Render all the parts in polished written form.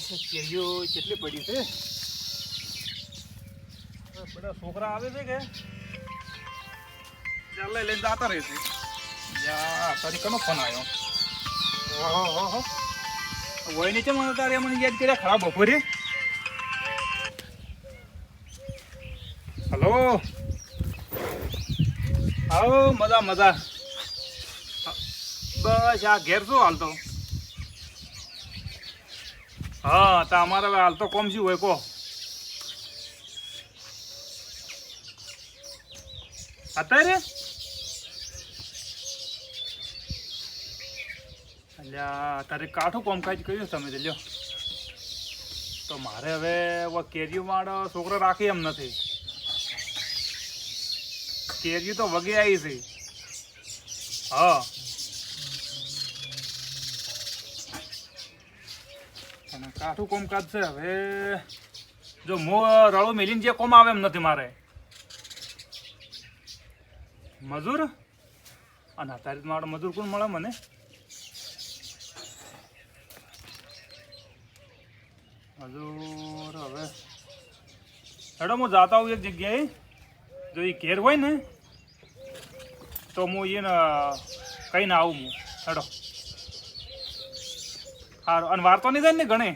કેરીઓ કેટલી પડી છે? બધા છોકરા આવે છે કે ચાલ લઈને જતા રહેશે. તારી કનો ફોન આવ્યો? ઓહો વય નીચે મને તારે મને યાદ કર્યા ખરાબ બપોરે. હલો આવો મજા મજા. બસ આ ઘેર શું હાલતો? હા તો અમારે હવે હાલ તો કોમ શું હોય કહો? અત્યારે અલ્યા તારે કાઠું કોમકાજ કર્યું તમે લ્યો. તો મારે હવે કેરીઓ મારો છોકરો રાખી એમ નથી. કેરીઓ તો વગે આવી છે. હા અને કાઠું કોમકાજ છે. હવે જો મો રળો મેલીને જે કોમ આવે એમ નથી મારે. મજૂર અને અત્યારે મારો મજૂર કોણ મળે મને? મજૂર હવે હેડો હું જાતા હોઉં એક જગ્યાએ. જો એ ઘેર હોય ને તો હું એને કહીને આવું હું. હેડો સારું. અને વાર્તો નહીં થાય ને ઘણી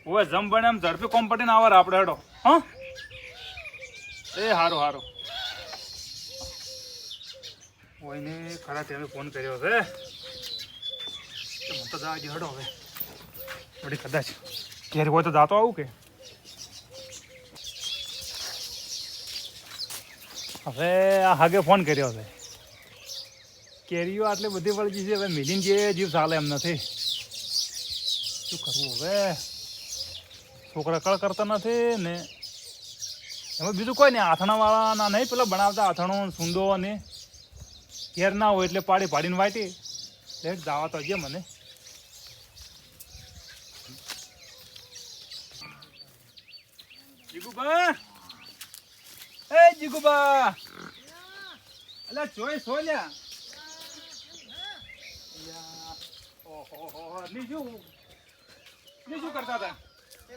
હવે જમ બને એમ ઝડપી કોમ્પટીને આવે આપણે. હેડો હા એ સારું સારું. કોઈને ખરા તમે ફોન કર્યો છે મને તો જાજો. હેડો હવે વળી કદાચ ઘેર હોય તો જાતો આવું કે. હવે આ હાગે ફોન કર્યો છે. કેરીઓ આટલી બધી વળગી છે. હવે મિલીને જે જીવ ચાલે એમ નથી. શું કરવું હવે? છોકરા કળ કરતા નથી ને એમાં બીજું કોઈ નહીં. આથણાવાળાના નહીં પેલા બનાવતા આથણો સૂંદો અને ઘેર ના હોય એટલે પાડી પાડીને વાટી લેટ દાવા તો હજી મને. જીગુબા એ જીગુબા અલા ચોય સો લ્યા. ઓહો ની શું કરતા હતા? હે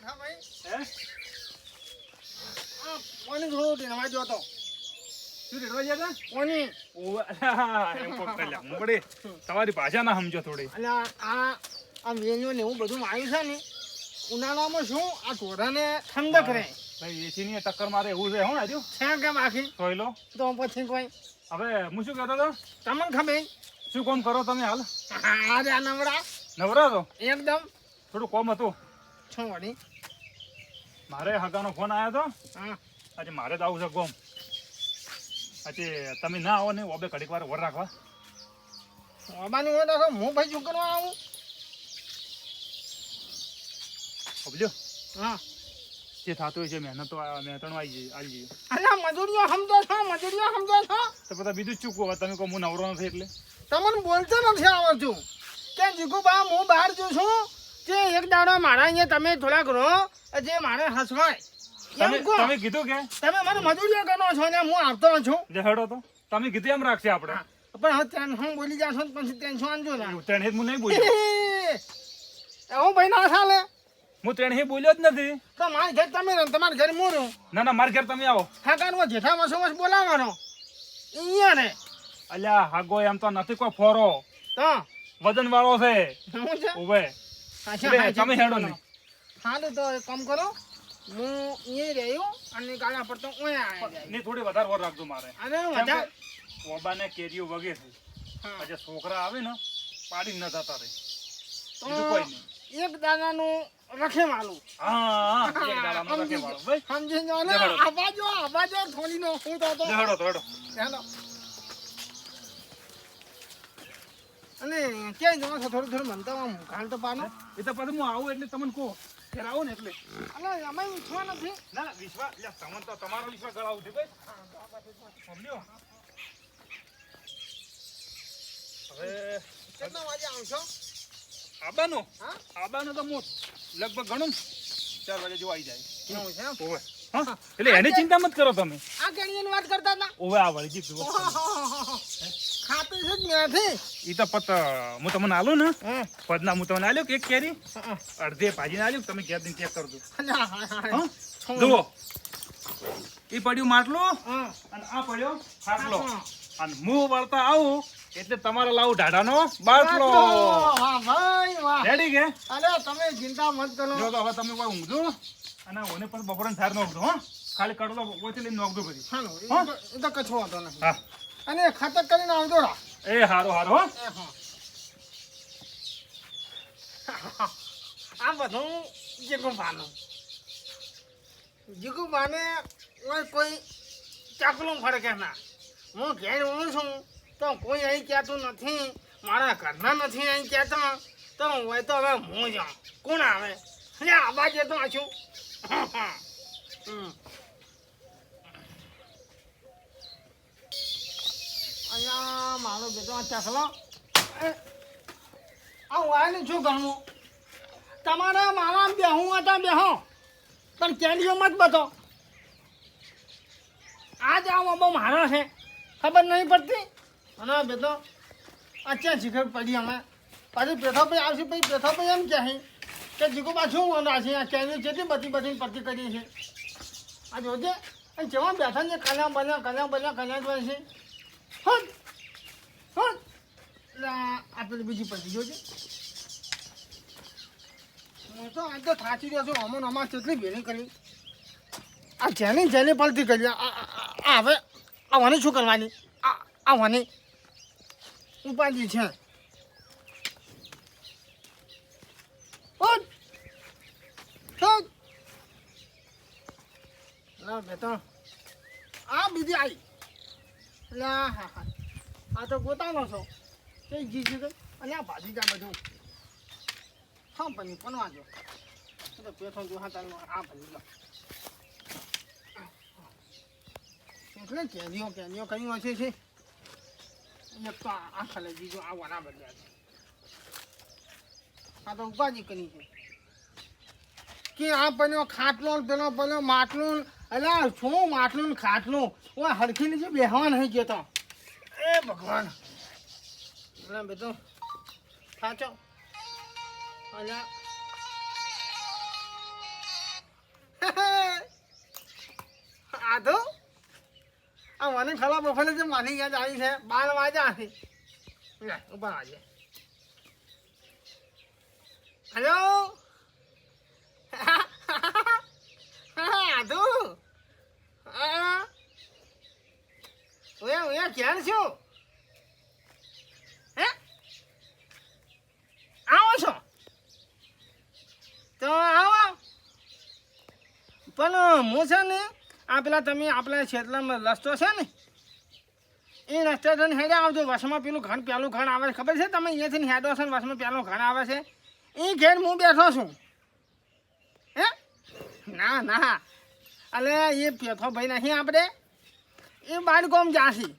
કોની રોટી નવા જોતો શું રેડવા ગયા હતા? કોની તમારી ભાષા ના સમજો થોડી. એટલે આ વેલ્યુ ને એવું બધું આવ્યું છે ને ઉનાળામાં શું આ ઢોરાને ઠંડક રહે. ભાઈ એસી ની ટક્કર મારે એવું છે. હું આજુ છે કેમ આખી જોઈ લો. તો પછી કોઈ હવે હું શું કહેતો હતો? તમને ખબર શું કોમ કરો તમે હાલ? અરે આ નવરા નવરા તો એકદમ થોડું કોમ હતું. શું વળી? મારે હગાનો ફોન આવ્યો હતો. હા આજે મારે તો આવું છે ગોમ. આજે તમે ના આવો ને ઓબે ઘડીક વાર વર રાખવા. બાબાની હોય તો હું ભાઈ શું કરવા આવું? સમજો હા જે થતું હોય છે મહેનત તો મહેનતનું આવી જઈએ. અલા મજૂરીઓ સમજો છો? મજૂરીઓ સમજો છો? તો બધા બીજું જ ચૂકવો. તમે કહો હું નવરો નથી એટલે તમને બોલતો નથી આવડતું કે જીગુબા હું બહાર જઉં છું કે એક દાડો મારા અહીંયા તમે થોડાક રહો જે મારે હસવાય એમ કહો. તમે કીધું કે તમે મને મજૂરીઓ કરો છો ને હું આવતો છું. જે હેડો તો તમે કીધું એમ રાખશે આપણે. પણ હવે ટેન્શન બોલી જાશો ને પછી ટેન્શન આનજો ને. ત્રણ હું નહીં બોલ્યો. એવું ભાઈ ના ચાલે. હું ત્રણ બોલ્યો જ નથી. તો મારા ઘર તમે રહો તમારા ઘર હું રહું. ના ના મારા ઘેર તમે આવો. હા કારણ જેઠા વસો વસ બોલાવવાનો અહીંયા ને. અલ્યા હાગો એમ તો નથી કોઈ ફોરો. તો વજન વાળો છે. શું છે? ઉભે તમે હેડો નહીં. હાલું તો એક કામ કરો હું એ રહ્યું અને ગાળા પર તો ની થોડી વધારે વર રાખજો મારે. અરે વધારે ઓબાને કેરીઓ વગે છે. આજે છોકરા આવે ને પાડી ન જતા રહે. તો બીજું કોઈ નહીં. એક દાનાનું રખે માલું. હા એક દાડામાં રખે વાળો ભાઈ. સમજી જાઓ ને. આબાજો થોડીનો શું તો હતો. હેડો તો હેડો. ચાલો અને ક્યાંય જવા છો? થોડું થોડું મનતા આમ ગાલ તો પાનો. એ તો પછી હું આવું એટલે તમને કહું ત્યારે આવું ને એટલે. અલા અમે ઈચ્છવા નથી. ના ના વિશ્વાસ તમને તો તમારો વિશ્વાસ ગળાવું છે ભાઈ. સમજ્યો? હવે કેટલા વાગે આવશો? આબાનું હા આબાનું તો હું લગભગ ગણું 4 વાગે જેવું આવી જાય. એવું છે એમ? હોવે હા એટલે એની ચિંતા મત કરો તમે. આ કેણીની વાત કરતા હતા ઓવે આ વળગી જુઓ. ખાતું છે જ નથી ઈ તો પત હું તમને આલું ને હમ. પદના હું તમને આલ્યો કે એક કેરી અડધે ભાજીને આલ્યું તમે ઘેર જઈને ચેક કરજો. હા જુઓ ઈ પડ્યું માટલું અને આ પડ્યો ખાટલો અને હું વળતા આવું એટલે તમારે લાવું ઢાઢાનો બાટલો. વાહ ભાઈ વાહ રેડી કે અરે તમે ચિંતા મત કરો જો તો હવે તમે કોઈ ઊંઘજો અને ઓને પણ બપોરે સાર નોખજો હો ખાલી કડલો ઓછી લઈને નોખજો પછી. હાલો હા? એ તો કચ્છો વાંધો નથી હા અને ખાતર કરીને આવજો રા એ હારો હારો હો. એ હા આ બધું જીગુબાનું જીગુબાને કોઈ ચાકલું ફરકે ના હું ઘેર હું છું તો કોઈ અહીં કહેતું નથી મારા ઘરના નથી અહીં કહેતા તો હોય તો હવે હું જાઉં કોણ આવે એટલે આવા જતો છું અહીંયા મારો બેટો આ ચાકલો આ વાયને શું ગણવું તમારે મારા બેહું હતા બેહો પણ કેન્ડીઓ મત બતો આજ આ બહુ મારો છે ખબર નહીં પડતી અને બેટો અત્યારે શીખર પડી અમે પાછી પેથો ભાઈ આવશે પછી પેથો ભાઈ એમ કહે કે જીગુ પાછું વંદા છે આ કેન્ડી જેટલી બધી પડતી કરી છે આ જોજે અને જેવા બેઠા છે કલ્યાણ બન્યા છે હટ હટ આ પેલી બીજી પડતી જોજે હું તો આજ તો થાચી રહ્યો છું અમન અમાર કેટલી ભેણી કરી આ જેની પલટી કરી આ હવે આવવાની શું કરવાની આવવાની ઉપાધિ છે બેટા આ બીજી આવી એટલે હા આ તો ગોતાનો છો કઈ જીજી ગઈ અને આ ભાજી જા બધું હા બની પણ વાંચો તો પેઠો જો હા તારું આ ભરી લો એટલે કેરીઓ કઈ હોય છે એક તો આ ખાલે બીજો આ વાના બદલ્યા છે આ તો ઉપાધિ કરી છે કે આ બન્યો ખાટલો પેલો બન્યો માટલું અલા શું માટલું ને ખાટલું ઓય હરખી નીચે બેહવા નહીં જતો એ ભગવાન અલા બેટો સાચો અલા આધો આ મને ખલા બફલે જે માની યાદ આવી છે 12 વાગ્યા છે લે ઉપર આજે હેલો આધો ઓયા ક્યાં છો હે આવો છો તો આવો પણ હું છે ને આ પેલા તમે આપણા ક્ષેત્રમાં રસ્તો છે ને એ રસ્તે થઈને હેડે આવજો વસમાં પેલું ઘણ આવે છે ખબર છે તમે અહીંયાથી હેડો છો ને વસમાં પેલું ઘણ આવે છે એ ઘેર હું બેઠો છું હે ના અલે એ પેથો ભાઈ નહીં આપણે એ બાર કોમ જાશી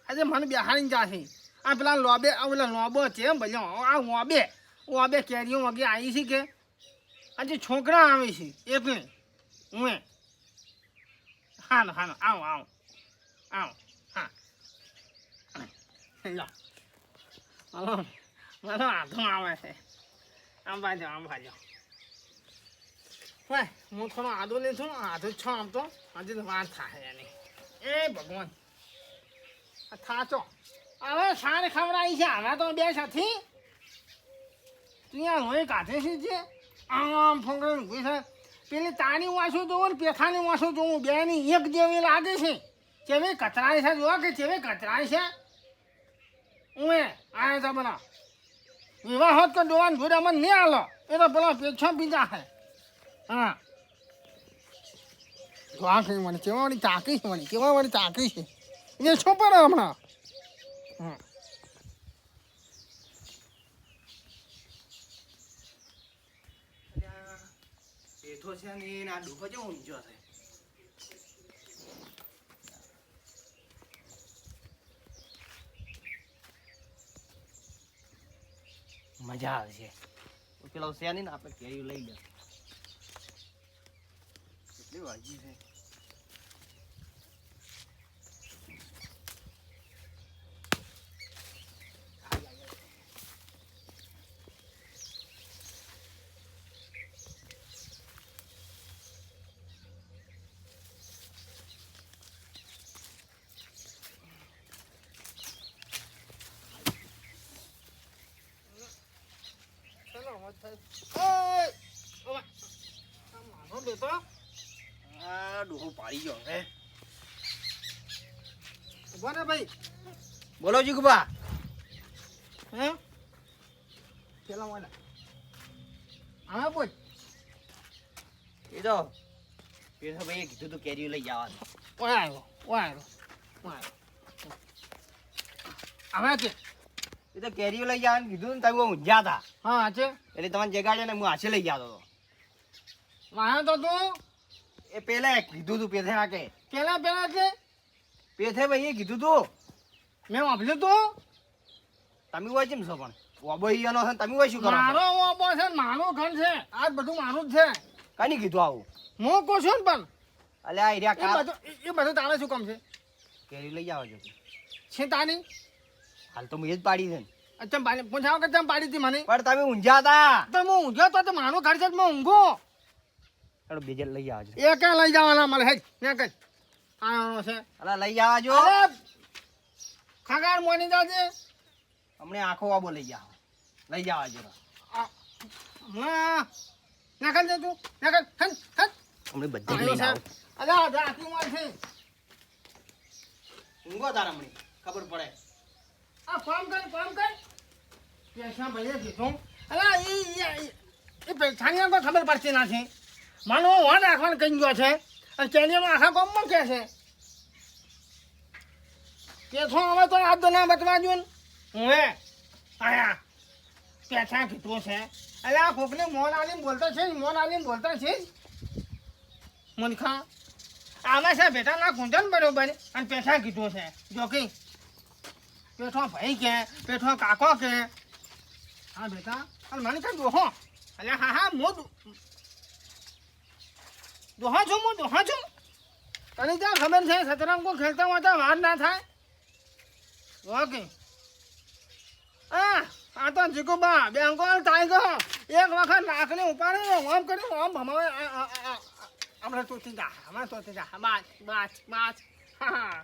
આજે મને બેહાડીને જાશી આ પેલા લોબો છે ભલ્યો આ ઓબે કેરીઓ વગેરે આવી છે કે આજે છોકરા આવે છે એટલે હું હા આવો હા લો મારો હાથમાં આવે છે આમ બાજુ હોય હું થોડો આદો લઈ છું આદો છો આમ તો હજી વાર થાય એની એ ભગવાન થાચો હવે સાર ખવડાવી છે હવે તો બે સાથી તું લોહી કાઢે છે આમ ફોંગડી ઊભી છે પેલી તારી વાંસું જોવું ને પેથાની વાંસું જોવું બે ની એક જેવી લાગે છે કેવી કચરાઈ છે જોવા કે કેવી કચરાઈ છે ઉમે આ તો બના વિવાહ હોત તો ડોવાન ભૂરા મને નહીં આલો એ તો પેલા પેછો બીજા છે હા જોવા છે મને કેવા વાળી ચાકી છે એ શું પડે હમણાં હા બેઠો છે ને આ ડૂબો જેવો ઊંચો છે મજા આવે છે પેલો છે ને આપણે કેરી લઈ લે કેટલી વાગી છે મારો બેટો આ ડોહો પાડી ગયો હે. ઉભો ને ભાઈ. બોલો જીગુબા. હે પેલા વાળા હા બોલ. એ તો પેઠાભાઈએ કીધું તું કેરીઓ લઈ જવાનું. ઓય આવ્યો. હવે કે એ તો કેરીઓ લઈ જવાનું કીધું ને તમે ઊંઝા હતા હા છે એટલે તમને જગાડ્યા ને હું હાથે લઈ જતો હતો. વાહ તો તું એ પેલા કીધું તું પેથે કે પેલા કે પેથે ભાઈએ કીધું તું મેં વાપર્યું તું તમે હોય કેમ છો પણ ઓબો ઈયાનો છે ને તમે હોય શું કરો છો? મારો ઓબો છે ને મારું ઘર છે આ બધું મારું જ છે. કાની કીધું આવું? હું કહું છું ને પણ અલ્યા આ રહ્યા કા એ બધું તારે શું કામ છે કેરી લઈ જાવ જો. છે તાની હાલ તો હું એ જ પાડી છે ને. અચ્છા પાડી પૂછાવ કે તમે પાડી હતી મને પણ તમે ઊંઝા હતા. તો હું ઊંઘ્યો તો મારું ઘર છે હું ઊંઘું ચાલો બીજે લઈ આવજો. એ ક્યાં લઈ જવાના મારે હેડ ને કઈ આનો છે અલા લઈ આવજો. અરે ખગાર મોની જાજે હમણે આખો આબો લઈ જાવ. લઈ આવજો. હા નાખલ દે તું નાખલ ખન હમણે બધી આવ્યો લઈ છે આવો. અલા જાતી મોર છે ઊંઘો તારા હમણે ખબર પડે. આ કામ કર પૈસા ભલે કીધું અલા એ પૈસાની કોઈ ખબર પડતી નથી માનો વન રાખવાનું કહી ગયો છે અને કેરીઓનો આખા ગામમાં કે છે કે છો હવે તો આ તો ના બચવા જો ને હું આયા પૈસા કીધું છે અલે આ કોકને મોન આલીને બોલતા છે મુનખા આમાં છે બેટા ના કુંજન બરોબર અને પૈસા કીધું છે જો કે પેઠો ભાઈ કે પેઠો કાકો કે હા બેટા અને મને કઈ દોહો અલે હા હું દોહો છું તને ક્યાં ખબર છે સતરંગો ખેલતા હોય તો વાર ના થાય ઓકે આ તો જીગુબા બેંગોલ ટાઈગર એક વખત નાકને ઉપાડે આમ કર્યું આમ ભમાવે હમણાં તોતી જા બસ હા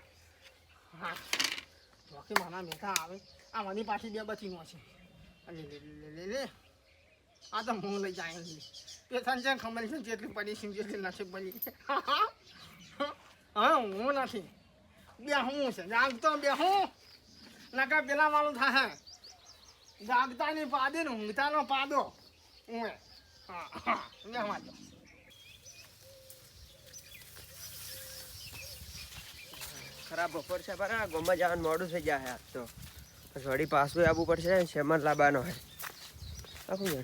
બાકી મારા મેઠા આવે આ મારી પાછી બે બચી નો છે લે આ તો હું લઈ જાય એ સંજય ખબર છે જેટલી પડી છે જેટલી નથી પડી હા હું નથી બે હું છે જાગતો બે હું નકા પેલા વાળું થાય જાગતાની પાદે ને ઊંઘતાનો પાદો હું હા બે વાંચો ખરાબ બપોર છે બરા ગોમાં જવાનું મોડું થઈ જાય આજ તો વળી પાછું આવવું પડશે શેમન લાવવાનો હોય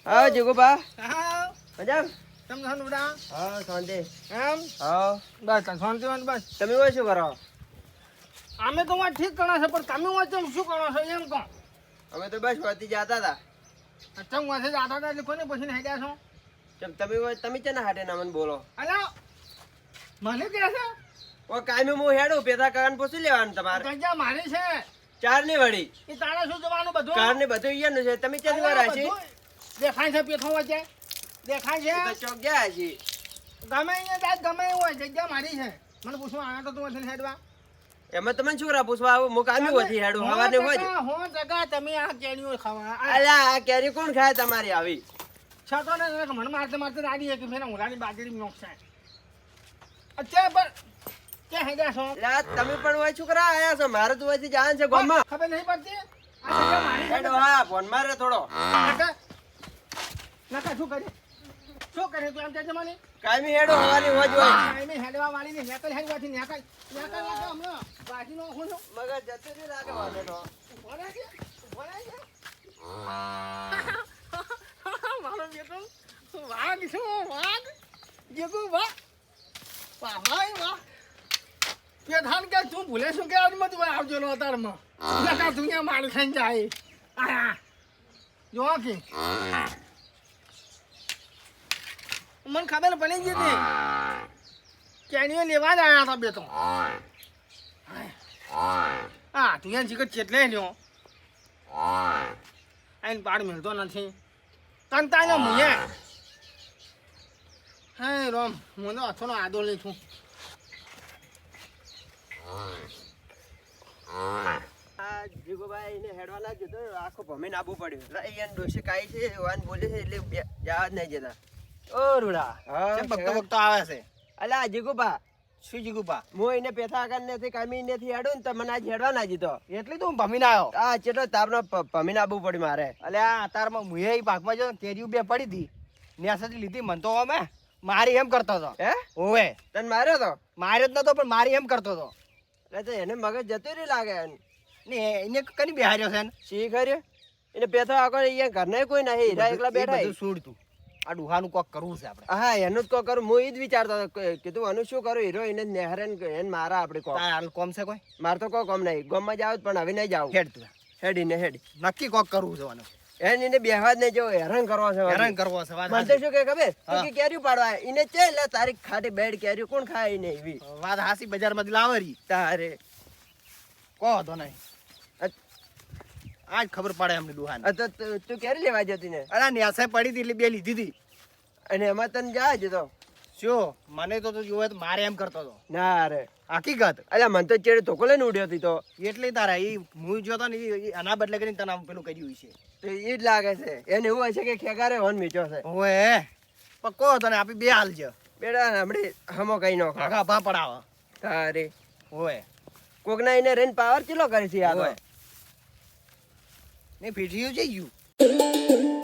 હા જીગુબા હા મજા તમે ધનુડા હા શાંતિ એમ હા બસ શાંતિ બસ તમે હોય શું કરો? અમે તો વાત ઠીક કરો છો પણ તમે વાત શું કરો છો એમ કહો અમે તો બસ વતી જતા હતા. અચ્છા હું વાસે જાતા હતા એટલે કોને પછી હેડ્યા છો ચમ તમે હોય તમે છે ને હાટે ના મને બોલો અલા મને કહે છે ઓ કાયમે હું હેડું પેદા કારણ પૂછી લેવાનું તમારે જગ્યા મારી છે ચાર ની વળી એ તારા શું જવાનું બધું કાર ને બધું અહીંયાનું છે તમે ક્યાંથી વાર છે દેખાય છે પેઠો વચ્ચે દેખાય છે ચોક ગયા છે ગમે અહીંયા જાય ગમે એવું હોય જગ્યા મારી છે મને પૂછવા આવ્યા તો તું વચ્ચે હેડવા એમાં તમે શું રા પૂછવા આવું હું કાયમે હોતી હેડું હવાને હોય હો જગા તમે આ કેરીઓ ખાવા અલ્યા આ કેરી કોણ ખાય તમારી આવી છતો ને મને મારતે રાડી કે મેં ઉડાની બાજરી નોકસાય અત્યારે પણ ક્યાં હેડ્યા છો લા તમે પણ હોય છોકરા આયા છો મારે તો હોયથી જાણ છે ગામમાં ખબર નહીં પડતી આ જગ્યા મારી છે હેડો હા ફોન મારે થોડો નકા શું કરે તું એમ કહેજે મને કાયમી હેડો હવાની હોય જ હોય એને હેડવા વાળીને નેકલ હેડવાથી નેકલ હમણાં બાજી નો હું છું મગજ જતું નહીં લાગે વાંધો તો. ભણાય છે મારો બેટો વાઘ શું વાઘ જેગુ વાહ વાહ વાહ કે ધાન કે તું ભૂલે શું કે આજમાં તું આવજો નો અતારમાં નકા દુનિયા મારી ખાઈને જાય આયા જો કે મને ખબર પડી ગઈ હતી કેનીઓ લેવા જ આવ્યા હતા બે તો હા તું યાર જીગત ચેટલે લ્યો આઈને પાડ મળતો નથી કંતાનો મુએ હે રોમ હું તો અથોનો આદો લઈ છું આ જીગુભાઈ એને હેડવા ના જતો આખો ભમીને આબુ પડ્યું એને ડોશી કાઈ છે વાન બોલે છે એટલે જવા જ નહીં જતા. ઓ રૂડા હા, કેમ બકતો બકતો આવે છે? અલા જીગુભા શું જીગુબા? હું એને પેથા આગળ નથી કામી નથી હેડું ને તો મને આજ હેડવા ના જીતો. એટલી તો હું ભમીને આવ્યો. આ ચેટલો તાપનો ભમીને આબુ પડ્યું મારે. અલે આ અતારમાં મુએ ભાગમાં જો કેરીઓ બે પડી હતી ન્યાસાથી લીધી મન તો અમે મારી એમ કરતો હતો. હે ઓવે તને માર્યો તો માર્યો જ નતો પણ મારી એમ કરતો હતો. એટલે તો એને મગજ જતું રહ્યું લાગે. ને એને કની બેહાર્યો છે ને? શી કર્યું એને પેથો આગળ અહીંયા ઘરને કોઈ નહીં હીરા એકલા એ બેઠા. બધું છોડ તું. આ ડુહાનું કોક કરવું છે આપણે. હા એનું જ કો કરું હું ઈ જ વિચારતો હતો કીધું આનું શું કરું હીરો એને નેહરે ને એને મારા આપણે કોક તાર હાલ કોમ છે કોઈ? મારે તો કોઈ કોમ નહીં ગામમાં જાવ પણ હવે નહીં જાવ. હેડ તું. હેડીને હેડી નક્કી કોક કરવું છે આનું. એને બેહવા જ નહીં જવો હેરાન કરવા છે હેરાન કરવો છે વાત મને તો હાચી. શું કે ખબર તું હા. કે કેરીઓ પાડવા આયા. એને ચે લે તારી ખાટી બેડ કેરીઓ કોણ ખાય એને એવી વાત હાસી બજારમાંથી લાવરી તારે કહો તો નહીં આજ ખબર પડે અમને ડુહાને. આ તો તું કેરી લેવા જતી ને અરે ન્યાસે પડી હતી એટલે બે લીધી હતી. અને એમાં તને જાય જ તો શું મને તો તું જોવે તો મારે એમ કરતો હતો. ના રે હકીકત અલ્યા મને તો ચેડે ધોકો લઈને ઉડ્યો હતી તો એટલે તારા એ હું જોતો ને ઈ આના બદલે કરીને તને આમ પેલું કર્યું છે. તો ઈ જ લાગે છે એને એવું હશે કે ખેગારે વન મીચો છે ઓએ પણ કહો તને આપી બે હાલ છે બેડા હમણાં હમો કઈ નો ખા આગા ભા પડાવ. તારે ઓએ કોકના એને રેન પાવર ચેલો કરે છે આ તો ઓએ ને પીઠિયું જઈ ગયું.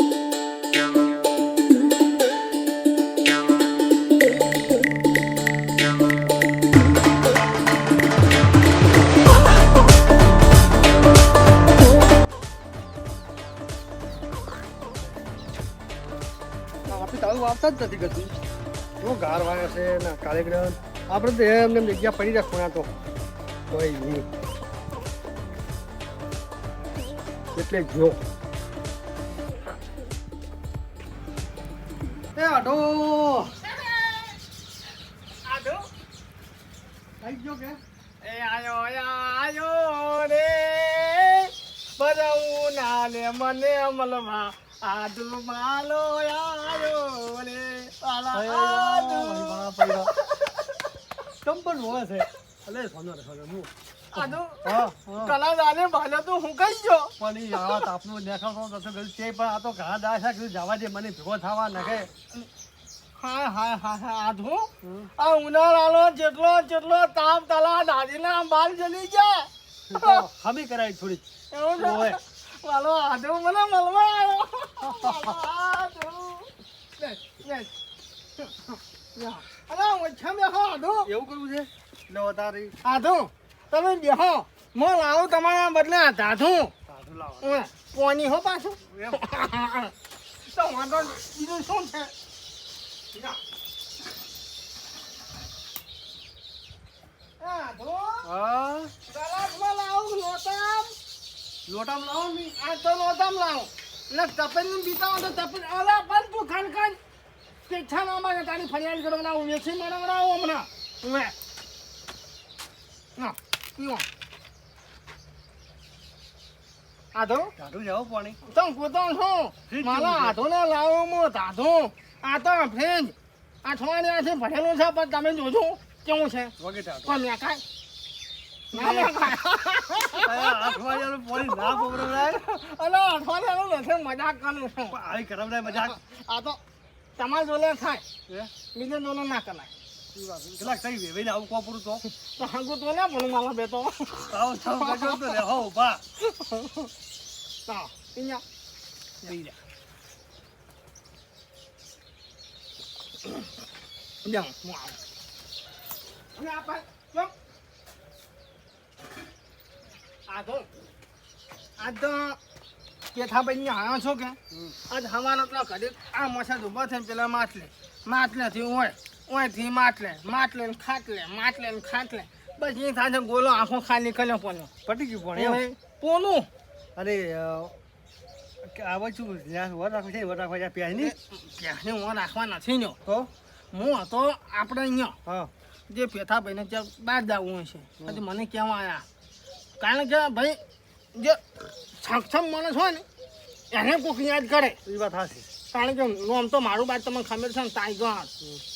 આપી તાળું આપતા જ નથી કરતું શું ગાર વાગે છે ને કાર્યક્રમ આપણે તો એમને એમ જગ્યા પડી રાખવાના તો કોઈ નહીં એટલે જો એ આટો આજો આવી ગયો કે એ આયો રે બરવું ના લે મને અમલમાં આદુ માલો આયો રે આદુ કંપન હોય છે અલે સોનો રે સોનો હું આદુ હા હા કલા દાને ભાલે તો હું કઈ ગયો પણ ઈ આવા તાપનું દેખાતો નતો ગયું તે પણ આ તો ઘણા દાસા કીધું જવા દે મને ભેગો થવા નખે હા હા હા હા આધુ આ ઉનાળાનો જેટલો જેટલો તાપ તલા દાદીના બાલ જલી ગયા હમી કરાવી થોડી એવું છે ઓય. વાલો આધુ મને મળવા આવ્યો આધુ લે લે અરે ઓછા બેહો આધુ એવું કરવું છે લો તારી આધુ તમે બેહો હું લાવું તમારા બદલે દાધુ સાધુ લાવો પોની હો પાછું એમ. તો વાંધો બીજું શું છે આધુ હા ગલાસમાં લાવું લોટામ લોટામાં લાવો ને આ તો લોટામ લાવું ને તપેલ ને બીતા તો તપેલ અલા પણ તું ખાન ખાન પીઠા ના માં તારી ફરિયાદ કરો ના હું વેચી મણાવડાવો હમણાં મે ના પીવો આધો સાધુ જાઓ પાણી તમ પોતો છો મારા આધો ને લાવો મો દાધો આ તો ફ્રેન્ડ અઠવાડિયાથી ભરેલું છે પણ તમે જોજો કેવું છે વગે ટાટો પણ મેં કાંઈ ના મેં કાંઈ અઠવાડિયાનું પાણી ના પકડાય અરે અઠવાડિયાનું નથી મજાક કરું છું આવી કરમ મજાક આ તો તમારા જોડે થાય હે? બીજે જોડે ના કરાય કેટલાક થઈ વેવાઈને આવું કોપરું તો તો હાંગું તો ને પણ મારા બેટો આવો થાવ ગજો તો રે હો બા હા અહીંયા લઈ જા જાઉં હું આવું અને આ ભાઈ ચમ આજ તો કેથાભાઈ આવ્યો છો કે આજ હવાનો તો કદી આ મસાજ ઉભો થઈને પેલા માટલેથી ઓયથી માટલે ને ખાટલે બસ એ થાય ગોલો આંખો ખાલી કર્યો પોનો પટી ગયું પણ એમ. પોનું અરે આવે છું જ્યાં વર રાખે છે વર રાખવા જ્યાં પ્યાજ નહીં ક્યાંને હું રાખવા નથી ન્યો તો હું હતો આપણે અહીંયા હા જે પેથાભાઈને ત્યાં બહાર જવું છે હજી મને કહેવા આવ્યા કારણ કે ભાઈ જે સક્ષમ માણસ હોય ને એને કોઈક યાદ કરે એ વાત હાથી કારણ કે આમ તો મારું બાદ તમને ખબર છે ને ટાઈગર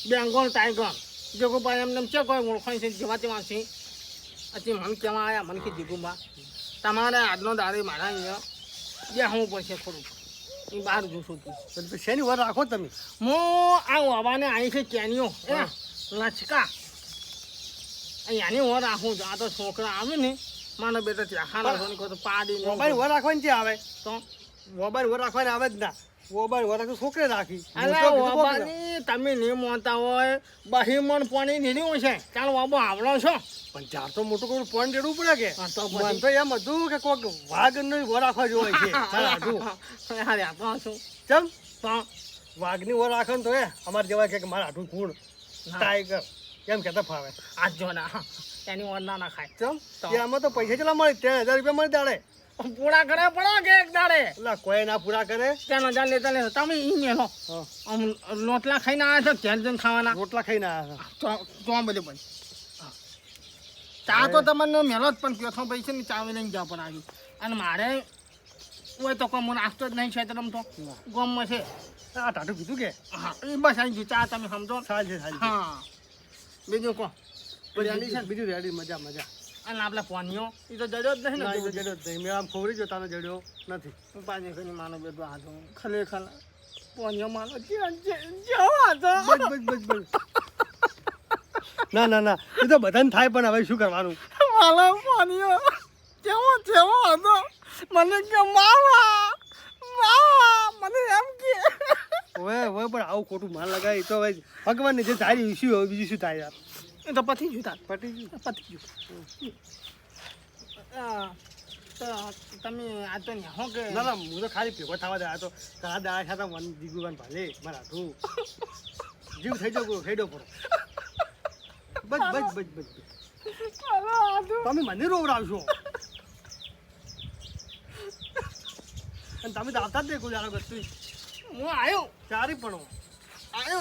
બેંગોલ ટાઈગર જેગુભાઈ એમને ચેક હોય ઓળખાય છે જેવા તેવા છે હજી મને કહેવા આવ્યા મને કે જીગુબા તમારે આજનો દાડી મારા અહીંયા બેસવું પડશે થોડું એ બહાર જોશું તું તો શેની વાર રાખો તમે હું આ વાવાને આવી છે કેનીઓ એ લચકા અહીંયાની ઓર રાખું છું આ તો છોકરા આવે ને માનો બેટા ત્યાં ખાના તો પાડી મોબાઈલ વાર રાખવાની છે આવે તો મોબાઈલ વાર રાખવાની આવે જ ના મોબાઈલ વાર રાખો છોકરે રાખી અલા વાબાની તમે નહીં મોનતા હોય બહી મણ પાણી નીકળ્યું છે ચાલ વાબો આવડો છો પણ ચાર તો મોટું કોઈ પોઈન્ટ દેવું પડે કે હા, તો પછી. મને તો એમ હતું કે કોઈક વાઘ વાર રાખવા જોવાય છે સારું અરે આપો છું ચમ તો વાઘની વાર રાખે ને તો એ અમારે જેવા કે મારા હાથું કુણ ટાઈગર એમ કહેતા ફાવે આજ જો ના એની ઓર ના ખાય ચમ તો. એમાં તો પૈસા કેટલા મળે 13,000 રૂપિયા મળે દાડે પૂરા કરે પડો કે એક દાડે એટલે કોઈ ના પૂરા કરે 3,000 લેતા લેતા તમે ઈ મેલો હા. આમ લોટલા ખાઈને આવ્યા છો ઘેર જઈને ખાવાના રોટલા ખાઈને આવ્યા તો બધું પણ ચા તો તમને મેલો જ પણ પેથો ભાઈ છે ને ચા લઈને જવા પણ આવી અને મારે હોય તો કોઈ મને નાસ્તો જ નહીં છે તો ગમમાં છે આ ટાટું કીધું કે હા એ બસ આવી ગયું ચા તમે સમજો સાંજે સાંજે હા બીજું કહો રેડી છે બીજું રેડી મજા મજા અને આપણા પોનીઓ એ તો જડ્યો જ નહીં ના એ તો ને જડ્યો જ નહીં મેં આમ ખોરી જોતાનો જડ્યો નથી હું પાછી કરી માનો બેટો હાથો ખરેખર પોનીઓ માનો જેવો હતો બસ બસ બસ બસ ના ના ના એ તો બધાને થાય પણ હવે શું કરવાનું મારો પોનીઓ જેવો જેવો હતો મને કે માવા માવા મને એમ કે હવે હવે પણ આવું ખોટું માન લગાય તો હવે ભગવાનને જે તારી શું હવે બીજું શું થાય યાર એ તો પતી ગયું તાર પટી ગયું પતી ગયું તો તમે આ તો ન્યા હો કે ના ના હું તો ખાલી ભેગો થવા દે આ તો તારા દાડા ખાતા વન દીગુવાન ભાલે મારા તું જીવ થઈ જાવ હેડો પડો બસ બસ બસ બસ તમે મને રોવડાવશો અને તમે તો આવતા જ નહીં કોઈ જાણો કરતું હું આવ્યો ચારી પણ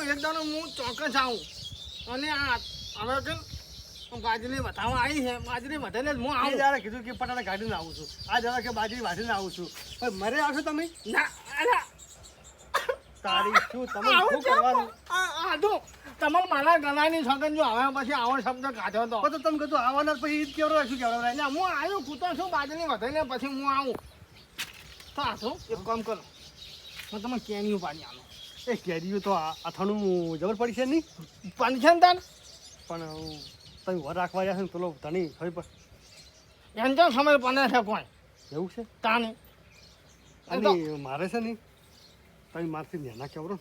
એક દાડો હું ચોક્કસ આવું અને આ હવે કે બાજરી વધારવા આવી છે બાજરી વધેલે જ હું આ આવું જરા કીધું કે પટાણે કાઢીને આવું છું આ જરા કે બાજરી વાઢીને આવું છું પણ મરે આવશો તમે ના અલા તારી શું તમે આવું શું છે કરવાનું આધો તમારે મારા ગલાની છગન જો હવે પછી આવો શબ્દ કાઢ્યો તો તો તમે કીધું આવવાના જ પછી ઈદ કેવડો શું કેવડો એટલે હું આવ્યો કૂતો છું બાજરી વધેલે પછી હું આવું તો આધો એક કામ કરો હું તમે કેનિયું પાડી આલો એ કેરીઓ તો અથાણું જબર પડી છે નહીં પંચન તાન પણ તમે વર રાખવા જશે ને પેલો ધણી ખબર પર એમ તો સમય પડે છે કોઈ એવું છે તાને અને મારે છે નહીં તમે મારથી નેના કેવડો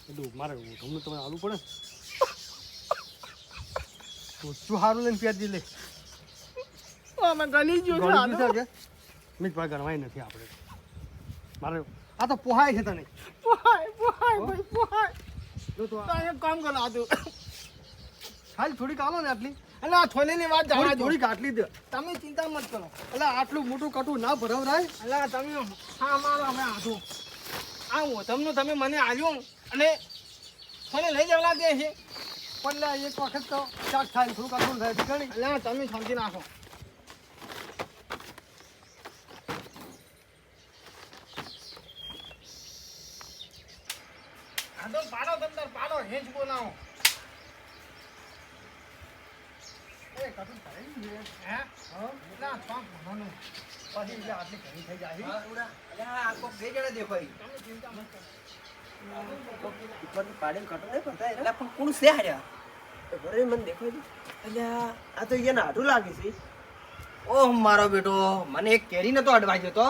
બધું મારે તમને તમે આલુ પડે તો શું સારું લઈને પ્યાજી લે અમે ગલી ગયું છે ગળ્યું આધો. છે કે મીઠ ભાઈ ગણવાય નથી આપણે મારે આ તો પોહાય છે તને પોહાય પોહાય ભાઈ પોહાય જો તો તો એક કામ કરો આધો ખાલી થોડીક આલો ને આટલી એટલે આ થોલીની વાત જવા દો થોડીક આટલી દે તમે ચિંતા મત કરો એટલે આટલું મોટું કટું ના ભરવરાય એટલે તમે હા મારો અમે આધું આવો તમને તમે મને આવ્યો અને થોડી લઈ જવા દે છે પણ એક વખત તો શાક થાય થોડુંક આટલું થાય ઘણી એટલે તમે સમજી નાખો આધો પાડો તંદર પાડો હેજ બોલાવો એ કટું થાય ને હે ના થોક ભણવાનું પછી એટલે આટલી ઘણી થઈ જાય આખો બે જણા દેખાય તમે ચિંતા મત કરો ઉપર પાડીને કટો નહીં પડતા એટલે પણ કોણ છે હાર્યા બરે મને દેખાય છે એટલે આ તો અહીંયા આઢું લાગે છે ઓહ મારો બેટો મને એક કેરી નતો અડવાઈ તો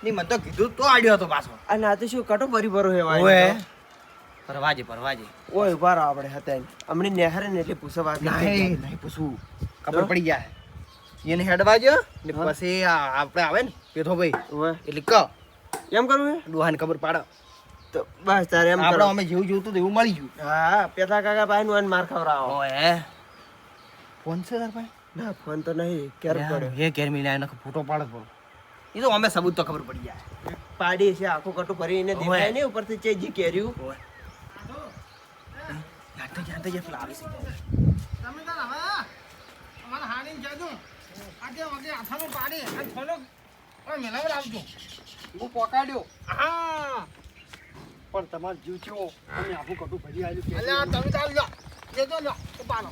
ની મને તો કીધું તો આડ્યો હતો પાછો અને આ તો શું કટો ભરી ભરો ઓએ હેવાય પરવાજે પરવાજે ઓય ઉભા રહો આપણે હતા અમને નેહારે ને એટલે પૂછો વાત નહીં નહીં પૂછું ખબર પડી જાય એને હેડવાજો ને પછી આપણે આવે ને પેથો ભાઈ ઓય એટલે ક એમ કરવું છે ડોહાને ખબર પાડો તો બસ તારે એમ આપણે કરો અમે જેવું જોતું હતું એવું મળી ગયું હા પેથા કાકા ભાઈ નું માર ખવડાવો ઓએ ફોન છે તાર પાસે ના ફોન તો નહીં ક્યારે પડ્યો એ કેર મિલા એને ફોટો પાડો પડો એ તો અમે સબૂત તો ખબર પડી જાય પાડી છે આખું કટું ભરીને દેખાય ને ઉપરથી ચેજી કેર્યું ઓએ જાતે જાતે જે ફ્લાવે છે તમે તાર હવે અમારા હાડીને કહેજો આજે વગે હાથાનું પાડી અને થોડોક મેલાવર આવજો હું પોકાડ્યો હા પણ તમારો જીવ ચેવો તમે આખું કટું ભરી એટલે આ આવ્યું તમે તાર લો જેજો લો તો પાડો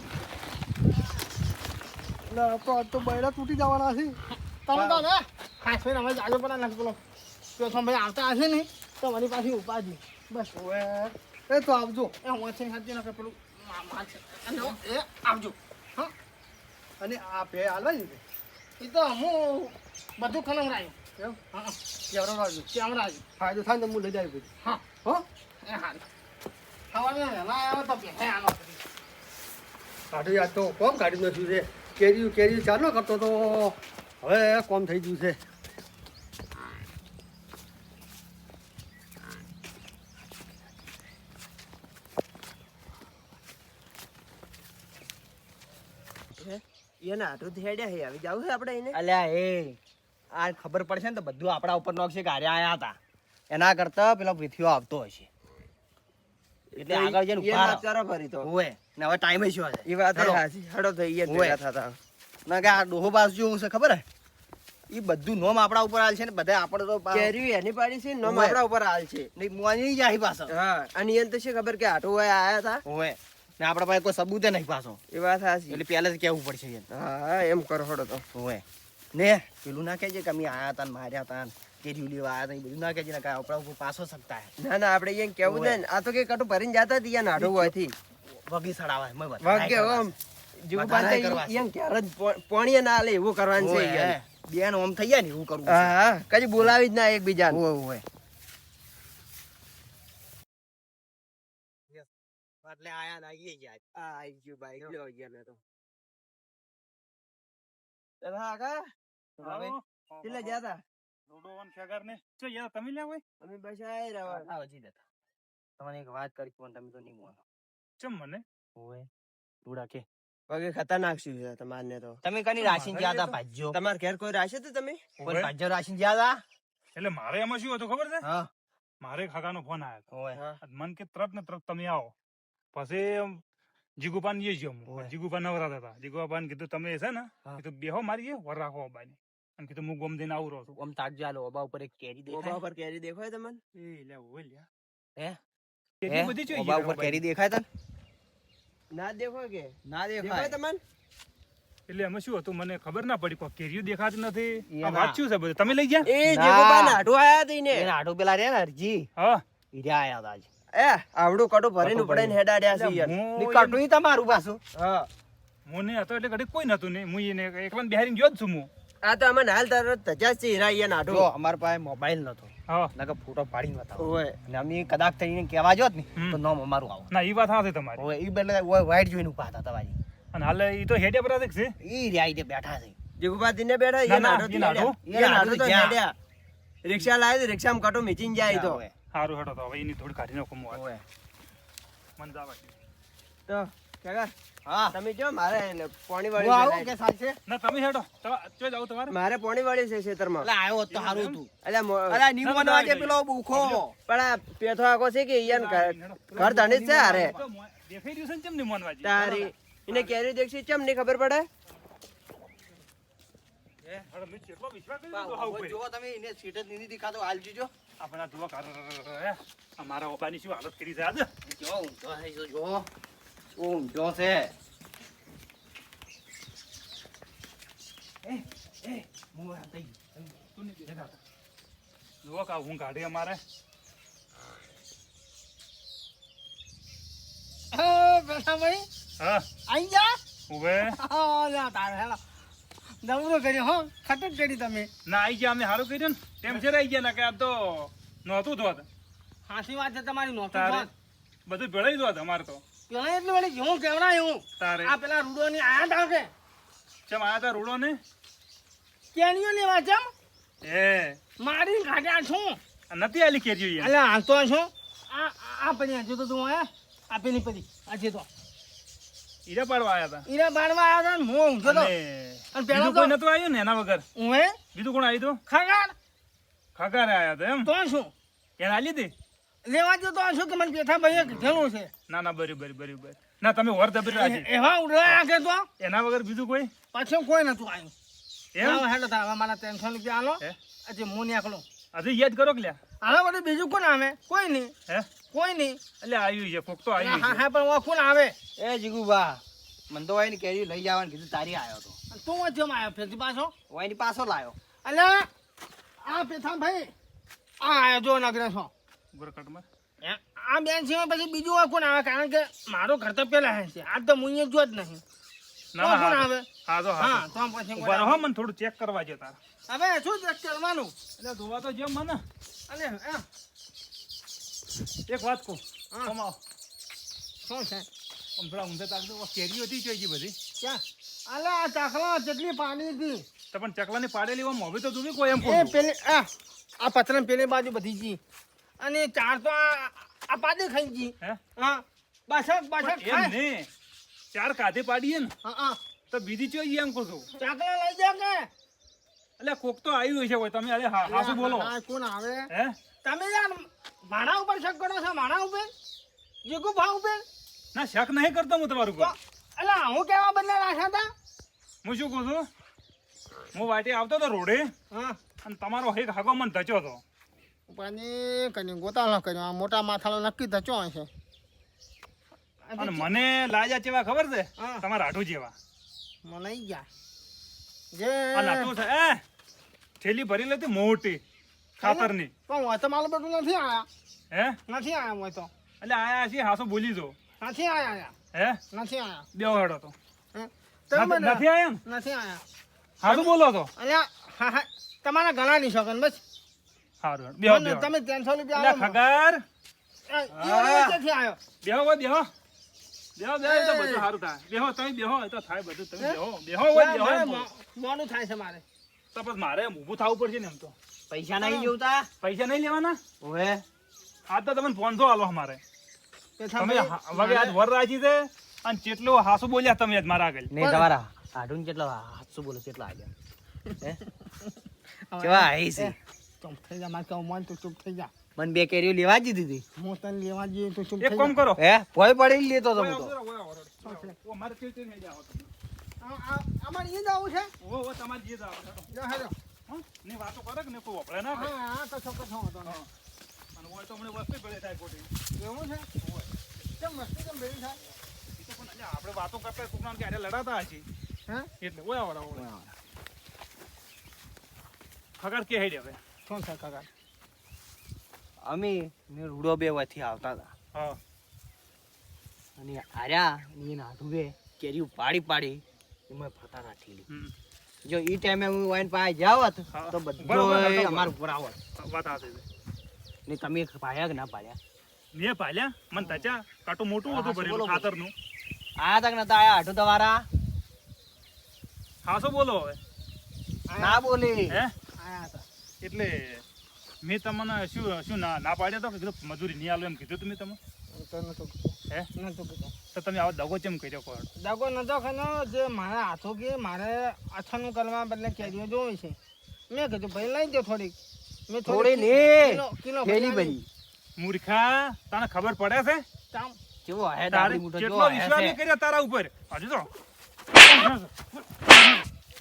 એટલે આ તો બૈરા તૂટી જવાના છે તમે તો ને ખાસ કરીને અમે જાજો પણ નથી પેલો પેલો ભાઈ આવતા હશે ને તો મારી પાસે ઉપાજી બસ ઓવે એ તો આવજો એ હું છે હાજી ના પેલું માર છે અને એ આવજો હા અને આ પે હાલવા ને એ તો હું બધું ખલમ રાખ્યું એમ હા કેવડો રાજો કેમ રાખ્યું ફાયદો થાય ને તો હું લઈ જાય બધું હા હો એ હાલ ખાવાનું વહેલા આવે તો બેસે આનો કાઢી આજ તો કોમ કાઢી નાખ્યું છે કેરી ચાલો કરતો તો હવે કોમ થઈ ગયું છે એને આટલું હેડ્યા હે આવી જાવ છે આપણે એને અલ્યા એ આ ખબર પડશે ને તો બધું આપણા ઉપર નોખશે કે હારે આયા હતા એના કરતા પેલો પૃથ્વીઓ આવતો હશે એટલે આગળ જઈને એ ઉભા વાત કરો ફરી તો હોય ને હવે ટાઈમ શું છે એ વાત હેડો. હાચી હડો થઈ ગયા ઓવે. ભેગા થતા ના કે આ ડોહો બાજુ જેવું છે ખબર હે એ બધું નોમ આપણા ઉપર હાલ છે ને બધા આપણે તો કેરી એની પાડી છે નોમ ઓવે. આપણા ઉપર હાલ છે નહીં મોની જાય પાછો હા અને એને તો શું ખબર કે આટો હોય આયા હતા હોય ને આપણા પાસે કોઈ સબૂત નહીં પાછો એ વાત હાચી એટલે પહેલે જ કહેવું પડશે એને હા એમ કરો હડો તો હોય ને પેલું ના કહેજે કે અમે આયા હતા ને માર્યા હતા ને કેરી લેવા આયા હતા એ બધું ના કહેજે ને કે આપણા ઉપર પાછો શકતા હે ના ના આપણે એને કેવું ઓવે. ને આ તો કે કટુ ભરીને જતા હતી યા નાડો હોયથી વગી સડાવાય મેં વાગ કે આમ જીવ વધારે કરવા છે. એને ક્યારે જ પોણીએ ના લે એવું કરવાનું છે યાર બેન ઓમ થઈ જાય ને એવું કરવું હા હા કદી બોલાવી જ ના એકબીજાને હોય હોય એટલે આયા ને આવીએ ગયા આ આઈ ગયું બાઈક લ્યો ગયા ને તો ચાલ હા કા હવે કેટલે ગયા તા રોડોવન ખેગાર ને ચો યાર તમે લ્યા હોય અમે બસ આઈ રહ્યા આવો જી દેતા તમને એક વાત કરી પણ તમે તો નહીં માનો ચમ મને હોય રૂડા કે પગે ખતરનાક શું છે તમારને તો તમે કની રાશિન ગયા હતા ભાજ્યો તમાર ઘેર કોઈ રાશે તો તમે કોઈ ભાજ્યો રાશિન ગયા હતા એટલે મારે એમાં શું હતું ખબર છે હા મારે ખાગાનો ફોન આવ્યો હોય હા. મન કે તરત ને તરત તમે આવો પછી જીગુપાન જઈ ગયો હું ઓય. જીગુપાન નવરાતા હતા જીગુપાન કીધું તમે છે ને હા. કીધું બેહો મારી વર રાખો બાને અને કીધું હું ગોમ દઈને આવું રહું છું ઓમ તાકજો આલો ઓબા ઉપર એક કેરી ઓબા દેખાય પર કેરી દેખાય તમને એ લે ઓય લ્યા હે કેટલી બધી જોઈએ ઓબા ઉપર કેરી દેખાય તને ના દેખાય કે ના દેખાય તમને એટલે એમાં શું હતું મને ખબર ના પડી કોઈ કેરીઓ દેખાતી નથી એ આ ના. વાત શું છે બધું તમે લઈ ગયા એ ના. જેગોબા નાડો આયા તી ને એના આટો પેલા રે ને અરજી હા ઈર્યા આયા હતા આજ એ આવડું કટુ ભરીને કટુ ઉપડાઈને હેડાડ્યા છે યાર હું નીકળતું તમારું પાછું હા હું ને હતો એટલે ઘડી કોઈ નતું ને હું એને એકલા બિહારીને ગયો જ છું હું આ તો અમે હાલ તરત તજાજ છે હીરા યા નાડો જો અમાર પાસે મોબાઈલ નતો હા નકર ફોટો પાડીને બતાવો ઓય અને અમે કદાચ થઈને કહેવા જોત ને હમ. તો નામ અમારું આવો ના એ વાત હાથે તમારી હવે ઈ બેલે વાઈટ જોઈને ઉભા હતા તમારી અને હાલે એ તો હેડે પર છે ઈ રહ્યા ઈ બેઠા છે જેગોબા દીને બેઠા ના, યા ના, નાડો ઈ થી નાડો. હેડ્યા. યા નાડો તો જ્યાં. હેડ્યા રિક્ષા લાવી તો રિક્ષામાં કટુ મીચીને જાય તો હવે. સારું હેડો તો હવે એની થોડી કાઢી નાખો હું હવે. મને જાવા દે. તો કાકા હા તમે જો મારે પાણી હું આવું વાળી કે સાચે ના તમે હેડો ચો જાવ તમારે મારે પાણી વાળી છે ખેતરમાં એટલે આવ્યો તો સારું હતું અલ્યા અલા ના, નીમો ના, ના ના, પેલો બુખો પણ આ પેથો આખો છે કે ઈયાન ઘર ધણી જ છે હારે દેખાઈ રહ્યું છે ને ચમ નહીં માનવાજી તારી એને કેરી દેખશી ચમ નહીં ખબર પડે હેડો, મેં કેટલો વિશ્વાસ કર્યો તો હાવ ઉપર. જો તમે એને સીટ જ નહીં દેખાતો હાલ જોજો આપણા જુઓ અમારા ઓપાની શું હાલત કરી છે આજે જો ઊંચો છે જો ઊંચો છે હું આ થઈ તું નહીં દેખાતો. જુઓ કા હું કાઢી અમારે બેઠા ભાઈ હા આઈ જા ઉભે તારે હેલો નવરો કર્યો હો ખટક કરી તમે ના આઈ ગયા અમે સારું કર્યું ને તેમ છે આઈ ગયા ના કે આ તો નહોતું ધોત હાસી વાત છે તમારી નોતું તારે જોત. બધું ભેળાઈ ધોત અમારે તો પેલા એટલી વળી જેવું કેવડાય હું તારે આ પેલા રૂડોની આયા તા કે ચમ આયા તા રૂડો ને કેણીઓ લેવા ચમ એ મારી કાઢ્યા છું આ નથી આલી કેરીઓ યાર અલ્યા હાલતો છું આ પડી હજુ તો તું આયા આ પેલી પડી આજે તો હીરા પાડવા આયા તા ઈરા બાળવા આવ્યા હતા ને હું ઊંઘ્યો તો અને પેલા બીજું કોઈ નતું આવ્યું ને એના વગર હું હે બીજું કોણ આવ્યું ખગાડ ખગારે આયા તા એમ તો શું એને આલી હતી લેવા જો તો શું તમને પેઠા ભાઈએ કીધેલું છે ના ના બરાબર ના તમે વર દબરી રાખી એવા ઉડવાયા કે તો એના વગર બીજું કોઈ પાછું કોઈ નતું આવ્યું એમ હેલો તાર હવે મારા 300 રૂપિયા આલો હે આજે હું નીકળું હજી યાદ કરો કે લ્યા હવે બધું બીજું કોણ આવે કોઈ નહીં હે કોઈ નહીં એટલે આવ્યું છે કોક તો આવ્યું હા છે હા પણ કોણ આવે એ જીગુબા મન તો આઈને કેરી લઈ જવાનું કીધું તારી આવ્યો તો તું વચ્ચે આવ્યો ફેરથી પાછો ઓયની પાછો લાયો અલે આ પેથા ભાઈ આ આયો જો નગરે છો ગોરકટમાં આ બેન સિવાય પછી બીજું હોય કોણ આવે કારણ કે મારો ઘર તો પેલા હે છે આજ તો હું જો જ નહીં ના તો કોણ ના આવે હા તો હા હા તો પછી ઉભા રહો મને થોડું ચેક કરવા છે તાર હવે શું ચેક કરવાનું એટલે ધોવા તો જેમ મને અલે એક વાત કહું હા. કમાઓ શું છે આમ થોડા ઊંધે તાકતો કેરીઓ હતી જોઈ બધી ક્યાં અલે આ ચાખલા કેટલી પાણી હતી તો પણ ચકલાની પાડેલી હોય મોભી તો જોવી કોઈ એમ એ કહું પેલી આ પથરા પેલી બાજુ બધી જી અને ચાર તો આ પાડી ખાઈ જી હે હા બસક બસક એમ ખાય ને ચાર કાધે પાડીએ ને હા તો બીજી ચોઈ એમ કહું છું ચાકલા લઈ જા કે એટલે કોક તો આવ્યું છે હોય તમે અરે હા શું બોલો હા, કોણ આવે હે તમે યાર માણા ઉપર શક કરો છો માણા ઉપર જીગુ ભાવ ઉપર ના શક નહીં કરતો હું તમારું પર અલા હું કેવા બદલે રાખ્યા હતા હું શું કહું છું હું વાટે આવતો હતો રોડે હા અને તમારો હેક હાગો મને ધચ્યો હતો ઉપરની કની ગોતાળો કર્યો આ મોટા માથાળો નક્કી થચો હશે અને મને લાજા જેવા ખબર છે હા. તમારા આઠું જેવા મને ઈ ગયા જે અને આટલું છે એ થેલી ભરી લેતી મોટી ખાતરની પણ હું તો મારું બધું નથી આયા હે નથી આયા હું તો એટલે આયા છીએ હાસો બોલી દો નથી આયા હે નથી આયા બેવ હેડો તો હે? તમે નથી આયા ને નથી આયા હાસું બોલો તો અલ્યા હા હા તમારા ગળા ની શકન બસ સારું બેહો મને બેહો તમે 300 રૂપિયા એટલે ખગર ક્યાંથી આવ્યો બેહો હોય બેહો બેહો બેહો એ તો બધું સારું થાય બેહો તમે બેહો એ તો થાય બધું તમે બેહો બેહો હોય બેહો એમ કહું. મોડું થાય છે મારે તો પછી મારે ઊભું થવું પડશે ને એમ તો પૈસા નહીં જોતા પૈસા નહીં લેવાના ઓએ આ તો તમને 500 આલો અમારે પેથા તમે ભાઈ, વગે આજ વર રાખી છે અને કેટલું હાસું બોલ્યા તમે આજ મારા આગળ નહીં તમારા આઢું કેટલા હાથસો બોલો કેટલા આવ્યા હે કેવા આવી છે ચૂપ થઈ જા મારે કહું મન તું ચૂપ થઈ જા મને બે કેરીઓ લેવા જ દીધી હતી હું તને લેવા જઈએ તો ચૂપ એક થઈ કામ જા કરો હે ભોય પડી લેતો તો હું તો ઓ મારે ચીલ ચીલ નહીં જાવ અમારે ઈ જવું છે ઓ તમારે જે જાવ જા હેડો ની વાતો કરે કે ને કોઈ વપરાય ના કરે હા તો ચોક્કસ હું હતો હા. અને હોય તો મને વસ્તુ ભેળે થાય ખોટી એવું છે કેમ મસ્તી કેમ ભેળી થાય એ તો પણ અલ્યા આપણે વાતો કરતા કોકના ક્યારે લડાતા હશી હે એટલે ઓયા વાળા ખગર કે હેડે હવે શું છે કાકા અમે ને રૂડો બે વાથી આવતા હતા હા અને આર્યા ને નાઠું બે કેરીઓ પાડી પાડી એમાં ફતા રાખેલી હમ. જો ઈ ટાઈમે હું વાઈન પાસે જાવત હા. તો બરાબર, બધો બરાબર. અમાર ઉપર આવત વાત આ છે ને તમે પાયા કે ના પાડ્યા મેં પાલ્યા મને તચા કાટું મોટું હતું હા, બોલો, ભરેલું બોલો. ખાતરનું આયા તક નતા આયા આઠું તમારા હાસો બોલો હવે ના બોલી હે આયા હતા એટલે મેં તમને શું શું ના પાડ્યા તો કે કીધું મજૂરી નહીં આલો એમ કીધું તમે તમે તો નતો હે નતો કીધું તો તમે આવો દગો ચેમ કર્યો કોણ દાગો નતો ખાનો જે મારા હાથો કે મારે આછાનું કરવા બદલે કેરીઓ જોવી છે મેં કીધું ભાઈ લઈ જાઓ થોડીક મેં થોડી ને કિલો થેલી ભરી મૂર્ખા તને ખબર પડે છે ચામ કેવો હે તારે દાડી મોટો કેટલો જો વિશ્વાસ હે નહીં કર્યો તારા ઉપર હજુ તો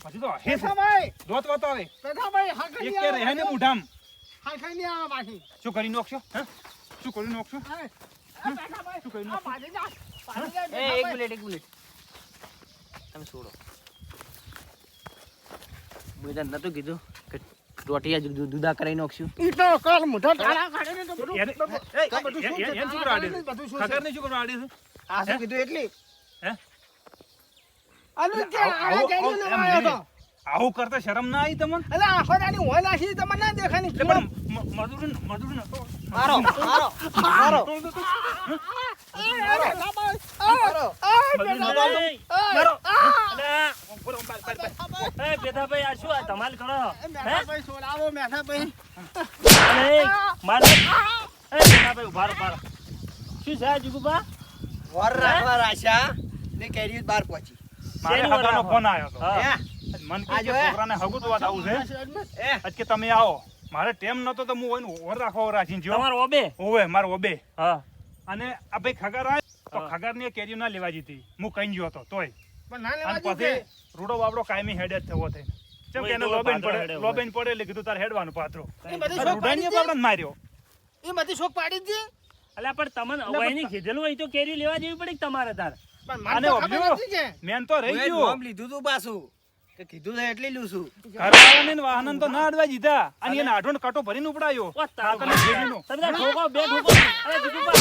હજુ તો હે છે. પેથાભાઈ દોત વાતો આવે પેથાભાઈ હા એક કઈ કે રહે ને મુઠામ હા કઈ નહીં આવે પાછી શું કરી નાખશો હે શું કરી નાખશો અરે પેથાભાઈ શું કરી આ નાખશો પાછી જા પાછી જા એ એક પેથાભાઈ. મિનિટ તમે છોડો મેં તને નતું કીધું કે રોટિયા દૂધા કરાવી નાખશું ઈ તો કાલ મોઢા ટાળા કાઢીને તો બધું એને- આ બધું શું છે? શું કરવા આડે છે? બધું શું છે? ખબર નહીં શું કરવા આડે છે આ શું કીધું એટલી હે આનું કે આવું- આના કેરીઓ આવું- લેવા આવ્યો તો. આવું કરતા શરમ ના આવી તમને અલા આખો દાડી હોય નાખી તમને ના દેખાની એટલે પણ મજૂર નતો મારો મારો મારો બેઠાભાઈ આ શું આ ધમાલ કરો મેઠાભાઈ છોડાવો મેઠાભાઈ અરે મારે બેઠાભાઈ ઉભા રહો, ઉભા રહો. શું છે આ જીગુબા વર રાખવા રાશા ને કેરી બહાર પહોંચી મારે શેની હગાનો વરાળ? ફોન આવ્યો હતો હા. હે મન આ કે જો હે. છોકરાને હગું જોવા આવું છે એ આજ કે તમે આવો મારે ટેમ નતો તો હું ઓર રાખવા રાખીને જો તમારો ઓબે ઓવે મારો ઓબે હા અને આ ભાઈ ખગર આવે તો હા. ખગર ની કેરીઓ ના લેવા જીતી હું કઈ ગયો હતો તોય પણ ના લેવા અને દીધું પછી કે રૂડો બાબડો કાયમી હેડ જ થવો થઈ જેમ કે એને ઓય, લોબેન પાછળ પડે હેડે, લોબેન પડે એટલે કીધું તારે હેડવાનું પાત્રો એ બધી શોખ પાડી રૂડાની જ બાબડા માર્યો એ બધી શોખ પાડી જ અલ્યા પણ તમને વહીની કીધેલું હોય તો કેરી લેવા જેવી પડી કે તમારે તાર પણ આને મને તો ખબર ઓબ્યો. નથી કે મેન તો રહી ઓએ ગયું નામ લીધું તું પાછું કે કીધું છે એટલે લઉં છું. ઘરવાળાને ને વાહનને તો ના અડવા દીધા અને એને આઢોને કાંટો ભરીને ઉપડાયો ઓ તારો કાકાને જેબીનો. તમે તાર ઠોકો બે ઠોકો અરે જીગુભા